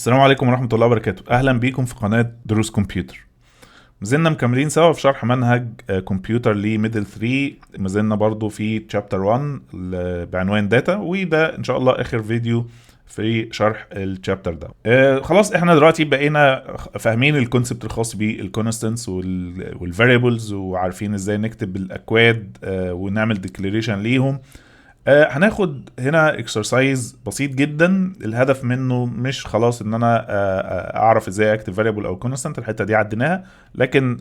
السلام عليكم ورحمة الله وبركاته. أهلا بيكم في قناة دروس كمبيوتر. مازلنا مكملين سوا في شرح منهج كمبيوتر لميدل 3. مازلنا برضو في تشابتر 1 بعنوان داتا، وده إن شاء الله آخر فيديو في شرح الشابتر ده. خلاص احنا دلوقتي بقينا فاهمين الكونسبت الخاص بالكونستنس والفاريبلز، وعارفين ازاي نكتب الأكواد ونعمل ديكلاريشن ليهم. هناخد هنا اكسرسايز بسيط جدا، الهدف منه مش خلاص ان انا اعرف ازاي اكتب فاريبل او كونستانت، الحته دي عديناها، لكن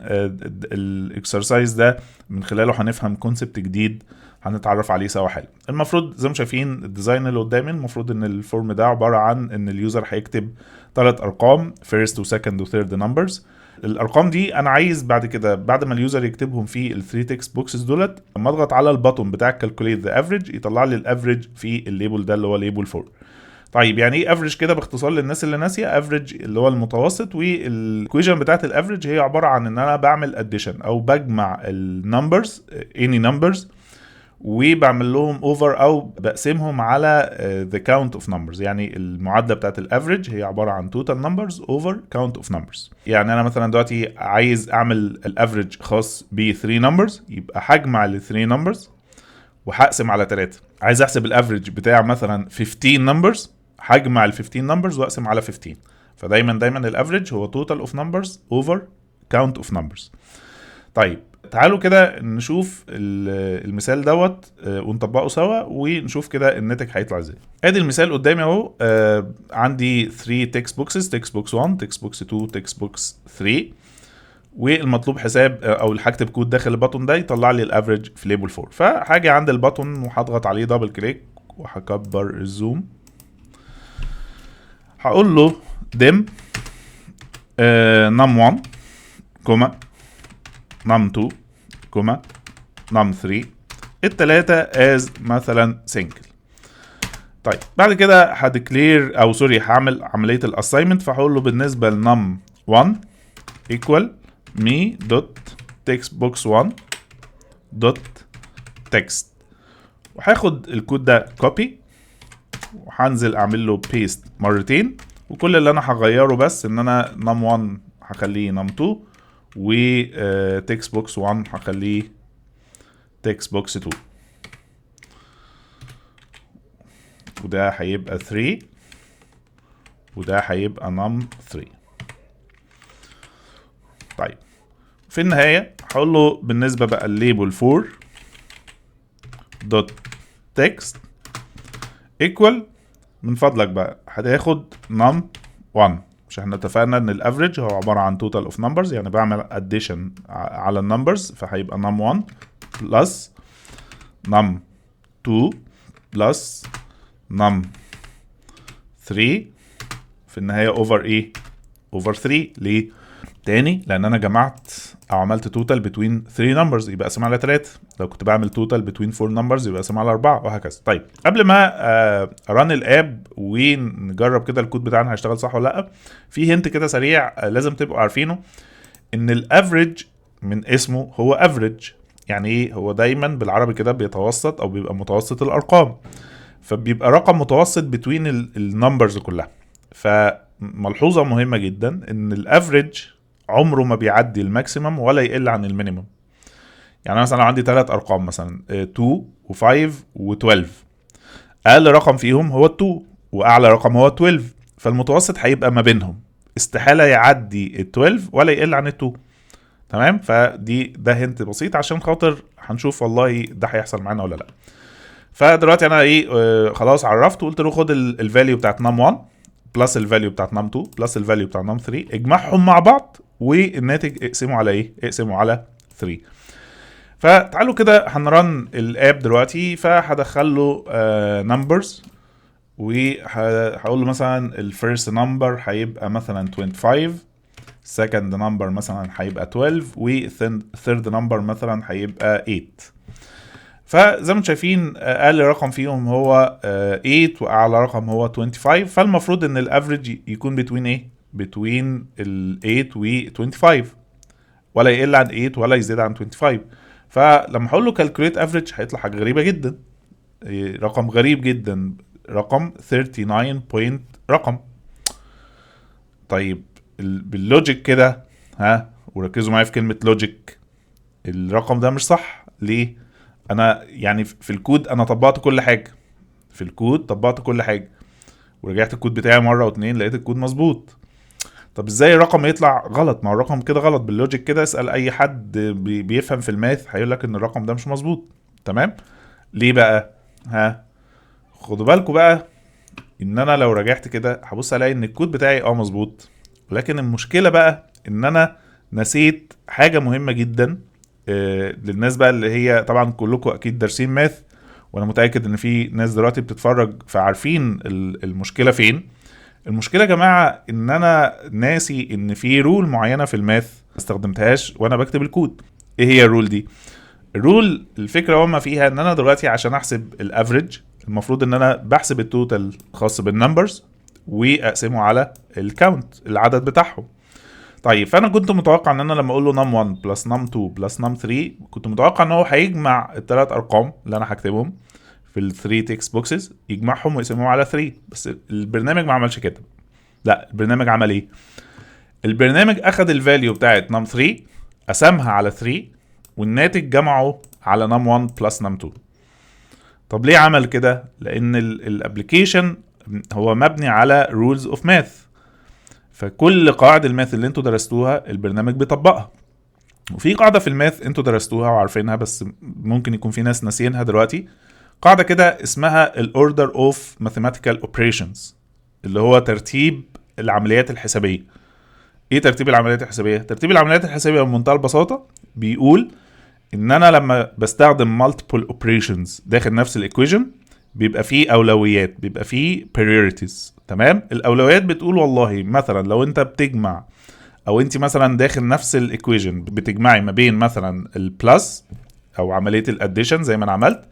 الاكسرسايز ده من خلاله هنفهم كونسبت جديد هنتعرف عليه سوا. حاجه المفروض زي ما شايفين الديزاين اللي قدامي، المفروض ان الفورم ده عباره عن ان اليوزر هيكتب 3 ارقام فيرست وسكند وثيرد نمبرز. الارقام دي انا عايز بعد كده، بعد ما اليوزر يكتبهم في الثري تكست بوكسز دولت، لما اضغط على البطن بتاع كالكوليت ذا افريج يطلع لي الافريج في الليبل ده اللي هو ليبل 4. طيب يعني ايه افريج كده باختصار للناس اللي ناسيه؟ افريج اللي هو المتوسط، والايكويشن بتاعت الافريج هي عباره عن ان انا بعمل اديشن او بجمع النمبرز اني نمبرز وبعمل لهم اوفر او بقسمهم على the count of numbers. يعني المعادله بتاعت الافريج هي عباره عن total numbers over count of numbers. يعني انا مثلا دلوقتي عايز اعمل الافريج خاص ب 3 numbers، يبقى هجمع ال 3 numbers وهقسم على 3. عايز احسب الافريج بتاع مثلا 15 numbers، هجمع ال 15 numbers واقسم على 15. فدايما الافريج هو total of numbers over count of numbers. طيب تعالوا كده نشوف المثال دوت ونطبقه سوا ونشوف كده الناتج هيطلع ازاي. ادي المثال قدامي اهو. عندي 3 تكست بوكسز، تكست بوكس 1، تكست بوكس 2، تكست بوكس 3، والمطلوب حساب او هكتب كود داخل البطن ده يطلع لي الافريج في ليبل 4. فهاجي عند البطن وهضغط عليه دبل كليك وهكبر الزوم، هقول له ديم نم 1 كوما نم 2 كوما نم 3، التلاتة از مثلا سنجل. طيب بعد كده هديكلير او سوري هعمل عمليه الاساينمنت، فهقول له بالنسبه لنم 1 ايكوال مي دوت تكست بوكس 1 دوت تكست، وهاخد الكود ده كوبي وهنزل اعمل له بيست مرتين، وكل اللي انا هغيره بس ان انا نم 1 هخليه نم 2 وتكست بوكس 1 هخليه تكست بوكس 2، وده هيبقى 3 وده هيبقى نم 3. طيب في النهاية هقول له بالنسبة بقى الليبل 4 دوت تكست ايكوال، من فضلك بقى هتاخد نم 1. مش احنا اتفقنا ان الافريج هو عبارة عن توتال اوف نمبرز، يعني بعمل اديشن على النمبرز، فهيبقى نم 1 بلس نم 2 بلس نم 3 في النهاية اوفر ايه؟ اوفر 3. ليه؟ تاني لان انا جمعت او عملت توتال بتوين 3 نمبرز يبقى اقسم على 3، لو كنت بعمل توتال بتوين 4 نمبرز يبقى اقسم على 4، وهكذا. طيب قبل ما ران الاب ونجرب كده الكود بتاعنا هيشتغل صح ولا لا، في هنت كده سريع لازم تبقوا عارفينه، ان الافريج من اسمه هو افريج. يعني ايه؟ هو دايما بالعربي كده بيتوسط او بيبقى متوسط الارقام، فبيبقى رقم متوسط بتوين النمبرز كلها. فملحوظة مهمة جدا ان الافريج عمره ما بيعدي الماكسيمم ولا يقل عن المينيمم. يعني مثلا لو عندي 3 ارقام مثلا 2 و5 و12، اقل رقم فيهم هو 2 واعلى رقم هو 12، فالمتوسط هيبقى ما بينهم، استحالة يعدي 12 ولا يقل عن 2. تمام؟ ده هنت بسيط عشان خاطر هنشوف والله ده هيحصل معانا ولا لا. فدلوقتي انا ايه خلاص عرفت وقلت له خد الفاليو بتاعت نم 1 بلس الفاليو بتاعت نم 2 بلس الفاليو بتاعت نم 3، اجمعهم مع بعض والناتج اقسمه على ايه؟ اقسمه على 3. فتعالوا كده هنرن الاب دلوقتي، فهدخل له نمبرز وهقول له مثلا الفيرست نمبر هيبقى مثلا 25، second نمبر مثلا هيبقى 12، والثيرد نمبر مثلا هيبقى 8. فزي ما انتم شايفين اقل رقم فيهم هو 8 واعلى رقم هو 25، فالمفروض ان الافريج يكون بتوين ايه؟ بتوين ال 8 و 25، ولا يقل عن 8 ولا يزيد عن 25. فلما هقول له كالكوليت افريج هيطلع حاجه غريبه جدا، رقم غريب جدا، رقم 39 بوينت رقم. طيب باللوجيك كده، وركزوا معايا في كلمة لوجيك، الرقم ده مش صح. ليه؟ انا يعني في الكود انا طبقت كل حاجة، ورجعت الكود بتاعي مرة واتنين لقيت الكود مظبوط. طب ازاي الرقم يطلع غلط؟ ما هو الرقم كده غلط باللوجيك كده. اسأل اي حد بيفهم في الماث هيقول لك ان الرقم ده مش مظبوط. تمام؟ ليه بقى؟ خدوا بالكم بقى ان انا لو رجعت كده هبص الاقي ان الكود بتاعي مظبوط، ولكن المشكلة بقى ان انا نسيت حاجة مهمة جدا. للناس بقى اللي هي طبعا كلكم اكيد دارسين ماث، وانا متأكد ان في ناس دلوقتي بتتفرج فعارفين المشكلة فين. المشكلة يا جماعة ان انا ناسي ان في رول معينة في الماث ما استخدمتهاش وانا بكتب الكود. ايه هي الرول دي؟ الرول الفكرة وما فيها ان انا دلوقتي عشان احسب الافريج المفروض ان انا بحسب التوتال خاص بالنمبرز واقسمه على الكاونت العدد بتاعهم. طيب فانا كنت متوقع ان انا لما اقول له num 1 بلس num 2 بلس num 3 كنت متوقع ان هو هيجمع الثلاث ارقام اللي انا هكتبهم في ال 3 تكست بوكسز، يجمعهم ويقسمهم على 3. بس البرنامج ما عملش كده. لا، البرنامج عمل ايه؟ البرنامج اخد الفاليو بتاعت num 3 قسمها على 3 والناتج جمعه على num 1 بلس num 2. طب ليه عمل كده؟ لان الابليكيشن هو مبني على رولز اوف ماث، فكل قواعد الماث اللي انتوا درستوها البرنامج بيطبقها. وفي قاعدة في الماث انتوا درستوها وعارفينها بس ممكن يكون في ناس ناسيينها دلوقتي، قاعدة كده اسمها الاوردر اوف ماثيماتيكال اوبريشنز، اللي هو ترتيب العمليات الحسابية. ايه ترتيب العمليات الحسابية؟ ترتيب العمليات الحسابية بمنتهى البساطة بيقول ان انا لما بستخدم multiple operations داخل نفس الايكويشن بيبقى فيه اولويات، بيبقى فيه priorities. تمام؟ الاولويات بتقول والله مثلا لو انت بتجمع او انت مثلا داخل نفس الايكويشن بتجمعي ما بين مثلا البلس او عمليه الاديشن زي ما انا عملت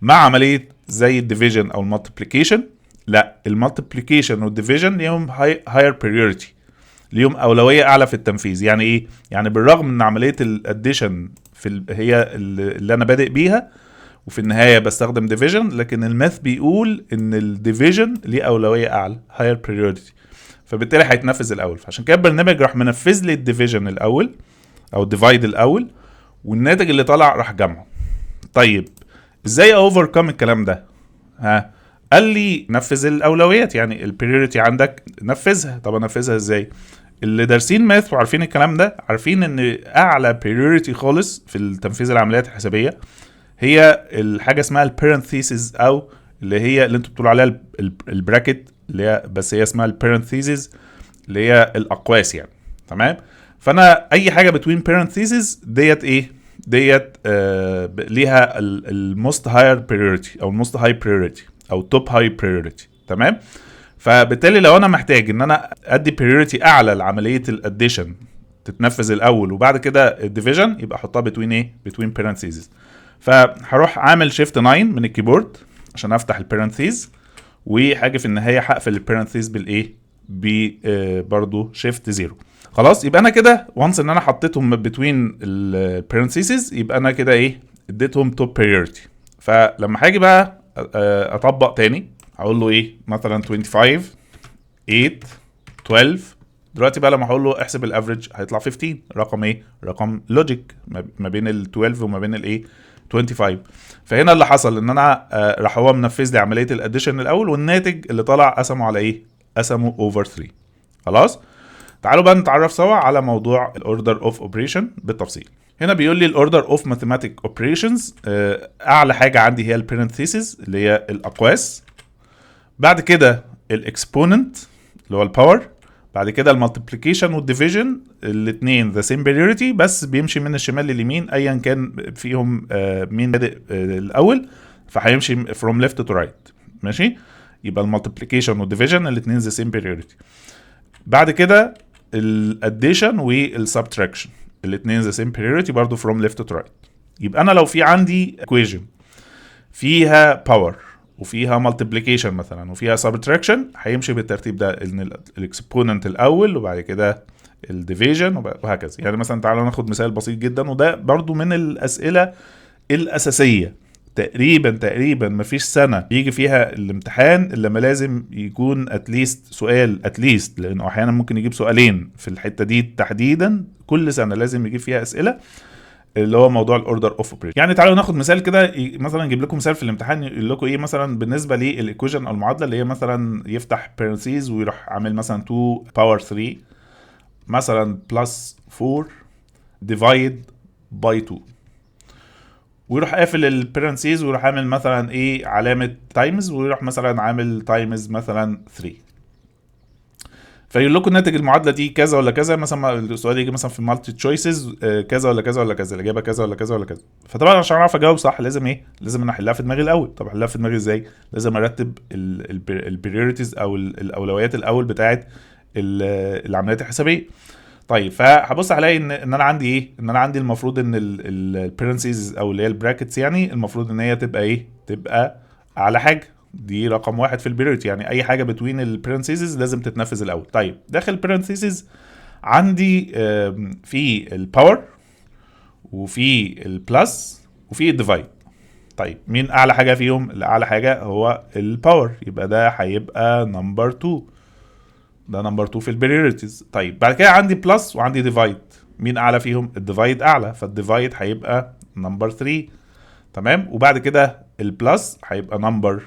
مع عمليه زي الديفيجن او المالتيبليكيشن، لا المالتيبليكيشن والديفيجن ليهم هاير بريوريتي، ليهم اولويه اعلى في التنفيذ. يعني ايه؟ يعني بالرغم ان عمليه الاديشن هي اللي انا بادئ بيها وفي النهايه بستخدم ديفيجن، لكن الماث بيقول ان الديفيجن ليه اولويه اعلى، هاير بريوريتي، فبالتالي هيتنفذ الاول. فعشان كده البرنامج راح منفذ لي الديفيجن الاول او الديفايد الاول، والناتج اللي طلع راح جمعه. طيب ازاي اوفركم الكلام ده؟ قال لي نفذ الاولويات، يعني البريوريتي عندك نفذها. طب انفذها ازاي؟ اللي دارسين ماث وعارفين الكلام ده عارفين ان اعلى بريوريتي خالص في تنفيذ العمليات الحسابيه هي الحاجه اسمها البارنثيسز، او اللي هي اللي انتوا بتقولوا عليها البراكت، اللي هي بس هي اسمها البارنثيسز اللي هي الاقواس يعني. تمام؟ فانا اي حاجه بتوين بارنثيسز ديت ايه؟ ديت ليها الموست هاير بريوريتي او الموست هاي بريوريتي او توب هاي بريوريتي. تمام؟ فبالتالي لو انا محتاج ان انا ادي بريوريتي اعلى لعمليه الاديشن تتنفذ الاول وبعد كده الديفيجن، يبقى احطها بتوين ايه؟ بتوين بارنثيسز. فهروح عامل شيفت 9 من الكيبورد عشان افتح البارنثيز، وحاجه في النهايه هقفل البارنثيز بالايه؟ برضو شيفت 0. خلاص يبقى انا كده وانس ان انا حطيتهم بتوين البارنثيسز يبقى انا كده ايه؟ اديتهم توب بريوريتي. فلما هاجي بقى اطبق تاني هقول له ايه؟ مثلا 25 8 12. دلوقتي بقى لما هقول له احسب الافريج هيطلع 15. رقم ايه؟ رقم لوجيك ما بين ال 12 وما بين الايه؟ 25. فهنا اللي حصل ان انا راح هو منفذ لي عمليه الاديشن الاول، والناتج اللي طلع قسمه على ايه؟ قسمه اوفر 3. خلاص؟ تعالوا بقى نتعرف سوا على موضوع الاوردر اوف اوبريشن بالتفصيل. هنا بيقول لي الاوردر اوف ماثيماتيك اوبريشنز، اعلى حاجه عندي هي البارنثيسز اللي هي الاقواس، بعد كده الاكسبوننت اللي هو الباور، بعد كده المالتيبليكيشن والديفيجن الاثنين ذا سيم بريوريتي بس بيمشي من الشمال لليمين ايا كان فيهم مين بادئ الاول، فهيمشي فروم ليفت تو رايت. ماشي؟ يبقى المالتيبليكيشن والديفيجن الاثنين ذا سيم بريوريتي. بعد كده الاديشن والسبتراكشن الاثنين ذا سيم بريوريتي برضه فروم ليفت تو رايت. يبقى انا لو في عندي equation فيها باور وفيها مالتيبليكيشن مثلا وفيها سبتراكشن هيمشي بالترتيب ده، ان الاكسبوننت الاول وبعد كده الديفيجن وهكذا. يعني مثلا تعالوا ناخد مثال بسيط جدا، وده برضو من الاسئله الاساسيه. تقريبا مفيش سنه يجي فيها الامتحان الا لما لازم يكون اتليست سؤال، اتليست، لانه احيانا ممكن يجيب سؤالين في الحته دي تحديدا. كل سنه لازم يجيب فيها اسئله اللي هو موضوع الاوردر اوف اوبريشن. يعني تعالوا ناخد مثال كده، مثلا نجيب لكم مثال في الامتحان يقول لكم ايه مثلا بالنسبه للايكويشن او المعادله اللي هي مثلا يفتح بارنسيز ويروح عامل مثلا 2 باور 3 مثلا بلس 4 ديفايد باي 2، ويروح قافل البارنسيز ويروح عامل مثلا ايه علامه تايمز، ويروح مثلا عامل تايمز مثلا 3. فيقول لكم ناتج المعادله دي كذا ولا كذا، مثلا السؤال يجي مثلا في المالتي تشويسز كذا ولا كذا ولا كذا، الاجابه كذا ولا كذا ولا كذا. فطبعا عشان اعرف اجاوب صح لازم ايه، لازم انا احلها في دماغي الاول. طب احلها في دماغي ازاي؟ لازم ارتب البريوريتيز او الاولويات الاول بتاعه العمليات الحسابيه. طيب فهبص هلاقي ان انا عندي ايه، ان انا عندي المفروض ان البيرنسيز او اللي هي البراكتس يعني المفروض ان هي تبقى ايه، تبقى اعلى حاجه، دي رقم واحد في البريوريتي، يعني اي حاجه بتوين البيرنسيز لازم تتنفذ الاول. طيب داخل البيرنسيز عندي في الباور وفي البلس وفي الديفايد. طيب مين اعلى حاجه فيهم؟ الاعلى حاجه هو الباور، يبقى ده هيبقى نمبر 2، ده نمبر 2 في البريوريتيز. طيب بعد كده عندي بلس وعندي ديفايد، مين اعلى فيهم؟ الديفايد اعلى، فالديفايد هيبقى نمبر 3. تمام، وبعد كده البلس هيبقى نمبر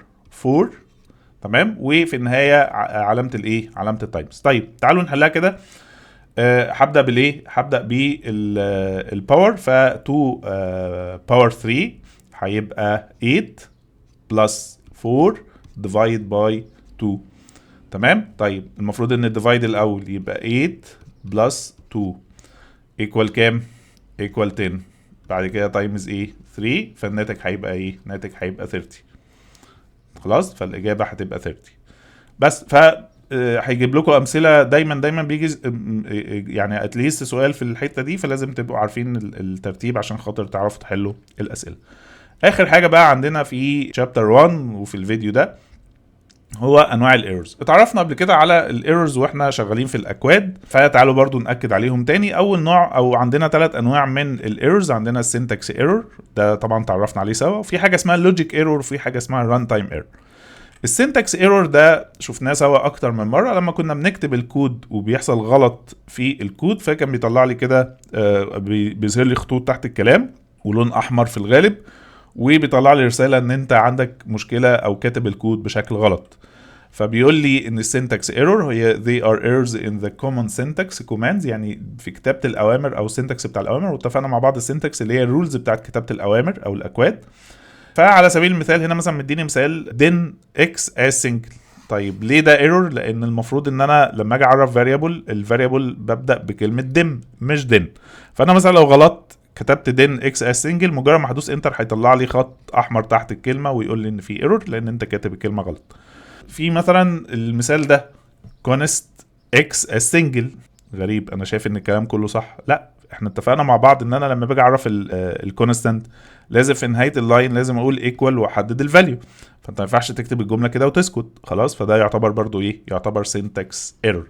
4. تمام، وفي النهايه علامه الايه، علامه التايمز. طيب تعالوا نحلها كده. هبدا بالايه، هبدا بالباور، ف 2 باور 3 هيبقى 8 بلس 4 ديفايد باي 2. تمام. طيب المفروض ان الديفايد الاول يبقى 8 بلس 2 ايكوال كام؟ ايكوال 10. بعد كده تايمز ايه 3، فالناتج هيبقى ايه؟ الناتج هيبقى 30. خلاص، فالاجابه هتبقى 30 بس. ف هيجيب لكم امثله دايما بيجي يعني اتليست سؤال في الحته دي، فلازم تبقوا عارفين الترتيب عشان خاطر تعرفوا تحلوا الاسئله. اخر حاجه بقى عندنا في شابتر 1 وفي الفيديو ده هو انواع الايرورز. اتعرفنا قبل كده على الايرورز واحنا شغالين في الاكواد، فتعالوا برضو ناكد عليهم تاني. اول نوع او عندنا 3 انواع من الايرورز، عندنا السنتكس ايرور، ده طبعا تعرفنا عليه سوا، وفي حاجه اسمها اللوجيك ايرور، وفي حاجه اسمها الران تايم ايرور. السنتكس ايرور ده شفناه سوا اكتر من مره لما كنا بنكتب الكود وبيحصل غلط في الكود، فكان بيطلع لي كده بيظهر لي خطوط تحت الكلام ولون احمر في الغالب، وبيطلع لي رساله ان انت عندك مشكله او كاتب الكود بشكل غلط. فبيقول لي ان السنتكس ايرور هي they are errors in the common syntax commands، يعني في كتابه الاوامر او السنتكس بتاع الاوامر. واتفقنا مع بعض السنتكس اللي هي الرولز بتاعت كتابه الاوامر او الاكواد. فعلى سبيل المثال هنا مثلا مديني مثال din x as single. طيب ليه ده ايرور؟ لان المفروض ان انا لما اجي اعرف فاريبل، الفاريبل ببدا بكلمه dim مش din. فانا مثلا لو غلطت كتبت din x as single، مجرد ما هدوس انتر هيطلع لي خط احمر تحت الكلمه ويقول لي ان في ايرور لان انت كاتب الكلمه غلط. في مثلا المثال ده const x as single، غريب، انا شايف ان الكلام كله صح. لا، احنا اتفقنا مع بعض ان انا لما باجي اعرف الكونستانت لازم في نهايه اللاين لازم اقول ايكوال واحدد الفاليو، فانت ما ينفعش تكتب الجمله كده وتسكت. خلاص، فده يعتبر برضو ايه، يعتبر سينتاكس ايرور.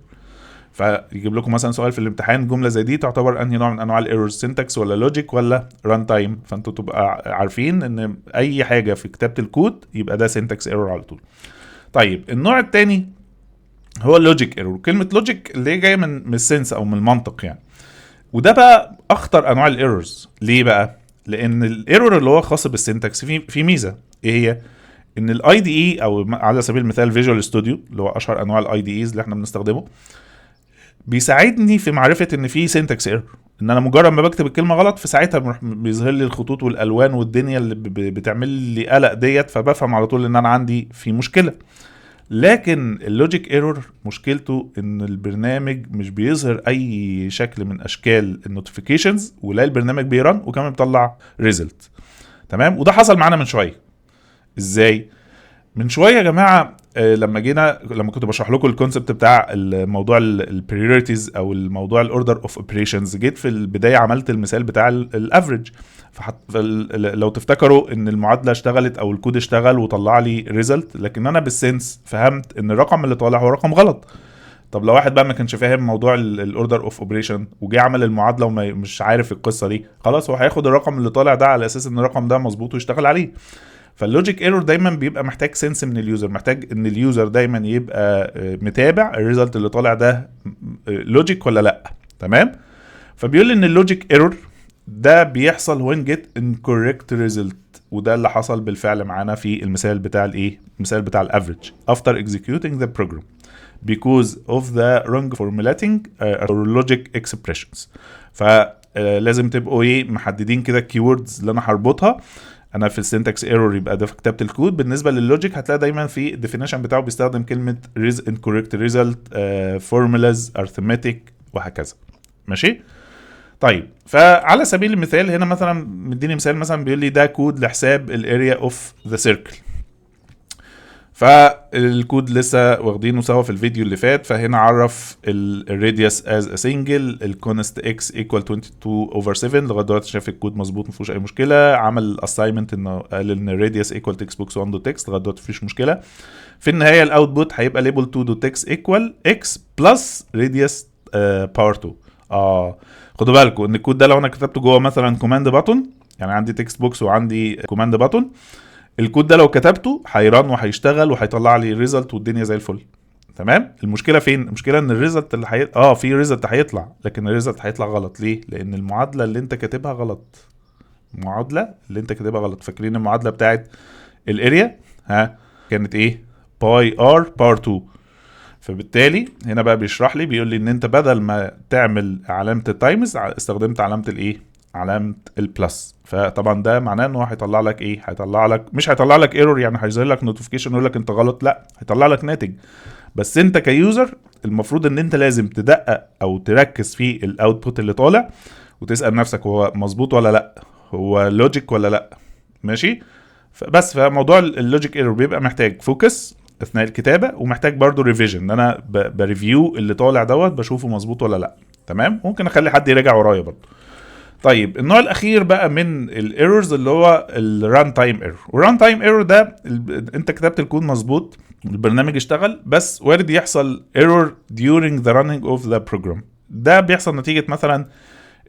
فيجيب لكم مثلا سؤال في الامتحان جمله زي دي تعتبر انهي نوع من انواع الايرورز، سينتاكس ولا لوجيك ولا ران تايم، فانتوا تبقى عارفين ان اي حاجه في كتابه الكود يبقى ده سينتاكس ايرور على طول. طيب النوع الثاني هو اللوجيك ايرور. كلمه لوجيك اللي هي جايه من السنس او من المنطق يعني، وده بقى اخطر انواع الايرورز. ليه بقى؟ لان الايرور اللي هو خاص بالسنتكس في ميزه، ايه هي؟ ان الاي دي اي او على سبيل المثال فيجوال ستوديو اللي هو اشهر انواع الاي دي ايز اللي احنا بنستخدمه، بيساعدني في معرفه ان في سنتكس ايرور. ان انا مجرد ما بكتب الكلمه غلط في ساعتها بيظهر لي الخطوط والالوان والدنيا اللي بتعمل لي قلق ديت، فبفهم على طول ان انا عندي في مشكله. لكن اللوجيك ايرور مشكلته ان البرنامج مش بيظهر اي شكل من اشكال النوتيفيكيشنز، ولا البرنامج بيرن وكمان بيطلع ريزلت. تمام، وده حصل معانا من شويه. ازاي؟ من شويه يا جماعه لما كنت بشرح لكم الكونسبت بتاع الموضوع البريوريتيز او الموضوع الاوردر اوف اوبريشنز، جيت في البدايه عملت المثال بتاع الافريج. لو تفتكروا ان المعادله اشتغلت او الكود اشتغل وطلع لي ريزلت، لكن انا بالسنس فهمت ان الرقم اللي طالع هو رقم غلط. طب لو واحد بقى ما كانش فاهم موضوع الاوردر اوف اوبريشن وجي عمل المعادله ومش عارف القصه دي، خلاص هو هياخد الرقم اللي طالع ده على اساس ان الرقم ده مظبوط ويشتغل عليه. فاللوجيك ايرور دايما بيبقى محتاج سنس من اليوزر، محتاج ان اليوزر دايما يبقى متابع الريزلت اللي طالع ده لوجيك ولا لا. تمام. فبيقول لي ان اللوجيك ايرور ده بيحصل when get incorrect result، وده اللي حصل بالفعل معانا في المثال بتاع الايه، المثال بتاع الافريج after executing the program because of the wrong formatting or logic expressions. فلازم تبقوا ايه محددين كده الكيوردز اللي انا هربطها. انا في السنتكس ايرور يبقى ده في كتابه الكود، بالنسبه لللوجيك هتلاقي دايما في الديفينيشن بتاعه بيستخدم كلمه incorrect result formulas arithmetic وهكذا. ماشي. طيب فعلى سبيل المثال هنا مثلا مديني مثال، مثلا بيقول لي ده كود لحساب الاريا اوف ذا سيركل. فالكود لسه واخدينه سوا في الفيديو اللي فات. فهنا عرف الراديوس از ا سنجل، الكونست اكس ايكوال 22 اوفر 7. لغايه دلوقتي شايف الكود مظبوط، ما فيهوش اي مشكله. عمل الاساينمنت انه قال ان الراديوس ايكوال تكست بوكس 1 دوت تكست، لغايه دلوقتي مفيش مشكله. في النهايه الاوتبوت هيبقى ليبل 2 دوت تكست ايكوال اكس بلس راديوس باور 2. خدوا بالكم ان الكود ده لو انا كتبته جوه مثلا كوماند باتون، يعني عندي تكست بوكس وعندي كوماند باتون، الكود ده لو كتبته هيران وهيشتغل وهيطلع لي ريزلت والدنيا زي الفل. تمام. المشكله فين؟ المشكله ان الريزلت اللي في ريزلت هيطلع، لكن الريزلت هيطلع غلط. ليه؟ لان المعادله اللي انت كاتبها غلط. المعادله اللي انت كاتبها غلط. فاكرين المعادله بتاعت الاريا كانت ايه؟ باي ار باور 2. فبالتالي هنا بقى بيشرح لي، بيقول لي ان انت بدل ما تعمل علامه التايمز استخدمت علامه الايه؟ علامه البلس. فطبعا ده معناه ان هو هيطلع لك ايه؟ هيطلع لك، مش هيطلع لك ايرور يعني هيظهر لك نوتيفيكيشن يقول لك انت غلط، لا، هيطلع لك ناتج. بس انت كيوزر المفروض ان انت لازم تدقق او تركز في الاوتبوت اللي طالع وتسال نفسك هو مظبوط ولا لا، هو لوجيك ولا لا. ماشي. بس فموضوع اللوجيك ايرور بيبقى محتاج فوكس اثناء الكتابه، ومحتاج برضو ريفيجن ان انا بريفيو اللي طالع دوت بشوفه مظبوط ولا لا. تمام. ممكن اخلي حد يراجع ورايا برضو. طيب النوع الاخير بقى من الايرورز اللي هو الران تايم ايرور. والران تايم ايرور ده انت كتبت الكود مظبوط، البرنامج اشتغل، بس وارد يحصل ايرور during the running of the program. ده بيحصل نتيجه مثلا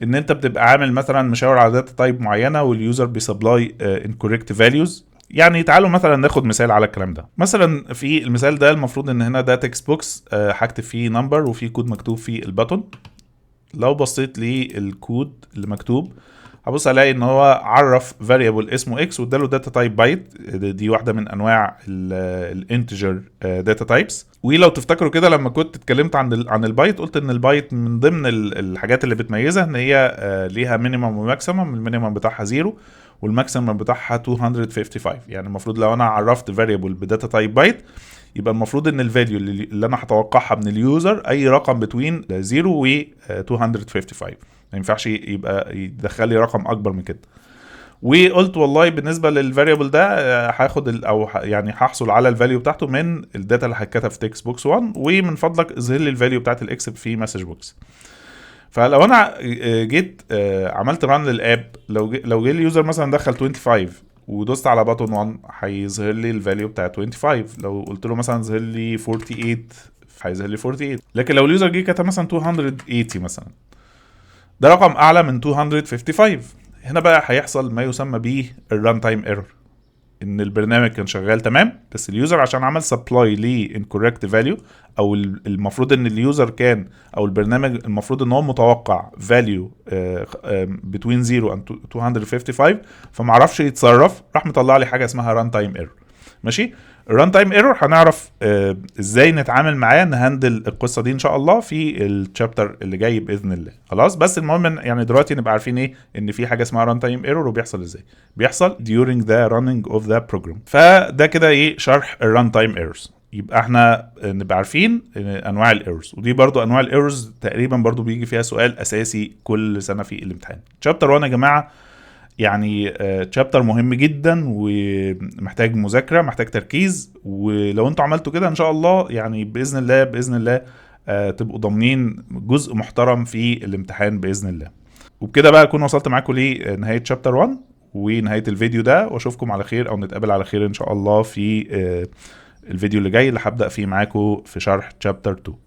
ان انت بتبقى عامل مثلا مشاور على داتا تايب معينه واليوزر بيسبلاي incorrect values. يعني تعالوا مثلا ناخد مثال على الكلام ده. مثلا في المثال ده المفروض ان هنا ده تكست بوكس هكتب فيه نمبر وفي كود مكتوب فيه الباتون. لو بصيت للكود اللي مكتوب هبص الاقي ان هو عرف variable اسمه x واداله داتا تايب بايت. دي واحده من انواع الانتجر داتا تايبس. ولو تفتكروا كده لما كنت اتكلمت عن البايت قلت ان البايت من ضمن الحاجات اللي بتميزها ان هي ليها مينيمم وماكسيمم. المينيمم بتاعها 0 والماكسيمم بتاعها 255. يعني المفروض لو انا عرفت variable بداتا تايب بايت يبقى المفروض ان الفاليو اللي انا هتوقعها من اليوزر اي رقم بتوين 0 و 255. ما ينفعش يبقى يدخل لي رقم اكبر من كده. وقلت والله بالنسبه للفاريبل ده هاخد او يعني هحصل على الفاليو بتاعته من الداتا اللي هتكتب في تكست بوكس 1، ومن فضلك اظهر لي الفاليو بتاعت الاكس في مسج بوكس. فلو انا جيت عملت ران للاب، لو جه اليوزر مثلا دخل 25 ودوست على باتون 1 هيظهر لي الفاليو بتاع 25. لو قلت له مثلا ظهر لي 48 هيظهر لي 48. لكن لو اليوزر جه كتب مثلا 280 مثلا، ده رقم اعلى من 255. هنا بقى هيحصل ما يسمى به الران تايم ايرور، ان البرنامج كان شغال تمام بس اليوزر عشان عمل سبلاي ليه incorrect value، او المفروض ان اليوزر كان او البرنامج المفروض ان هو متوقع value between 0 and 255، فمعرفش يتصرف، راح مطلع لي حاجه اسمها ران تايم ايرور. ماشي. الران تايم ايرور هنعرف ازاي نتعامل معاه، نهندل القصه دي ان شاء الله في الشابتر اللي جاي باذن الله. خلاص. بس المهم يعني دلوقتي نبقى عارفين ايه ان في حاجه اسمها ران تايم ايرور وبيحصل ازاي. بيحصل during the running of the program. فده كده ايه شرح الران تايم ايرورز. يبقى احنا نبقى عارفين انواع الايرورز، ودي برضو انواع الايرورز تقريبا برضو بيجي فيها سؤال اساسي كل سنه في الامتحان. شابتر 1 يا جماعه يعني تشابتر مهم جدا ومحتاج مذاكره، محتاج تركيز. ولو انتوا عملتوا كده ان شاء الله يعني باذن الله باذن الله تبقوا ضامنين جزء محترم في الامتحان باذن الله. وبكده بقى اكون وصلت معاكم لنهايه شابتر 1 ونهايه الفيديو ده، واشوفكم على خير او نتقابل على خير ان شاء الله في الفيديو اللي جاي اللي هبدا فيه معاكم في شرح شابتر 2.